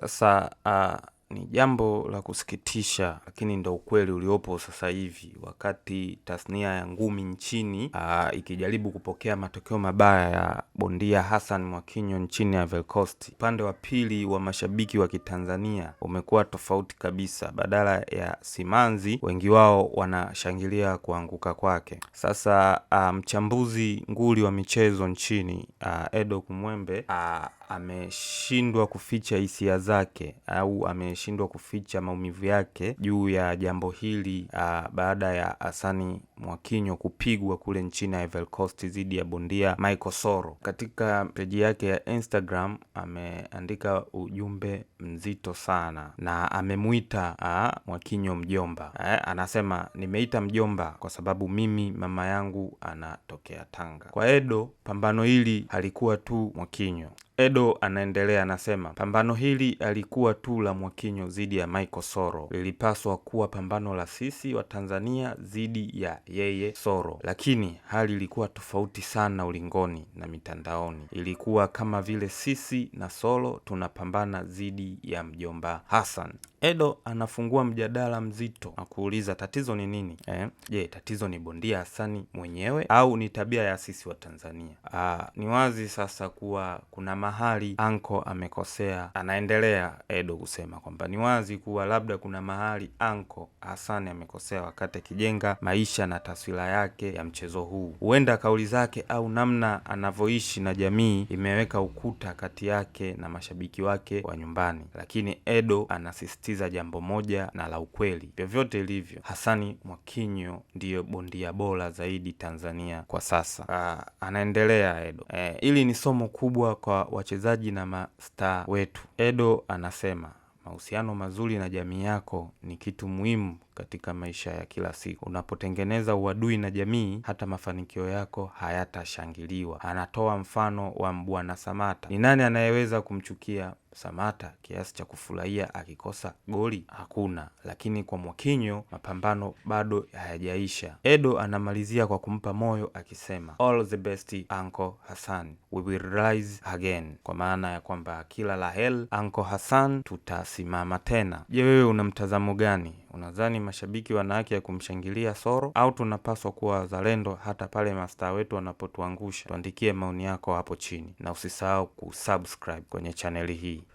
Sasa ni jambo la kusikitisha, lakini ndo ukweli uliopo sasa hivi, wakati tasnia ya ngumi nchini ikijaribu kupokea matokeo mabaya ya bondia Hassan Mwakinyo nchini Ivory Coast. Upande wa pili wa mashabiki wa Kitanzania umekuwa tofauti kabisa. Badala ya simanzi, wengi wao wanashangilia kuanguka kwake. Sasa mchambuzi nguli wa michezo nchini Edo Kumwembe ameshindwa kuficha hisia zake au ameshindwa kuficha maumivu yake juu ya jambo hili baada ya Hassan Mwakinyo kupigwa kule nchini Ivory Coast dhidi ya bondia Michael Soro. Katika peji yake ya Instagram ameandika ujumbe mzito sana na amemuita Mwakinyo mjomba. Anasema, nimeita mjomba kwa sababu mimi mama yangu anatokea Tanga. Kwa Edo, pambano hili halikuwa tu Mwakinyo. Edo anaendelea, anasema, pambano hili alikuwa tu la Mwakinyo dhidi ya Michael Soro. Lilipaswa kuwa pambano la sisi wa Tanzania dhidi ya yeye Soro, lakini hali ilikuwa tofauti sana ulingoni na mitandaoni. Ilikuwa kama vile sisi na Soro tunapambana dhidi ya mjomba Hassan. Edo anafungua mjadala mzito na kuuliza, tatizo ni nini? Je, tatizo ni bondia Hassan mwenyewe au ni tabia ya sisi wa Tanzania? Ni wazi sasa kuwa kuna mahali anko amekosea. Anaendelea Edo kusema kwamba ni wazi kuwa labda kuna mahali anko Hassan amekosea wakati akijenga maisha na taswira yake ya mchezo huu. Huenda kauli zake au namna anavyoishi na jamii imeweka ukuta kati yake na mashabiki wake wa nyumbani. Lakini Edo anasisitiza jambo moja na la ukweli, vyovyote ilivyo, Hassan Mwakinyo ndiyo bondia bora zaidi Tanzania kwa sasa. Anaendelea Edo, hili ni somo kubwa kwa wachezaji na mastaa wetu. Edo anasema, mahusiano mazuri na jamii yako ni kitu muhimu katika maisha ya kila siku. Unapotengeneza uadui na jamii, hata mafanikio yako hayatashangiliwa. Anatoa mfano wa Mbwana Samata. Ni nani anayeweza kumchukia Samata kiasi cha kufurahia akikosa goli? Hakuna. Lakini kwa Mwakinyo mapambano bado hayajaisha. Edo anamalizia kwa kumpa moyo akisema, all the best Uncle Hassan, we will rise again, kwa maana ya kwamba kila la heri Uncle Hassan, tutasimama tena. Je, wewe una mtazamo gani? Unadhani mashabiki wana haki ya kumshangilia Soro au tunapaswa kuwa wazalendo hata pale mastaa wetu wanapotuangusha? Tuandikie maoni yako hapo chini na usisahau kusubscribe kwenye chaneli hii.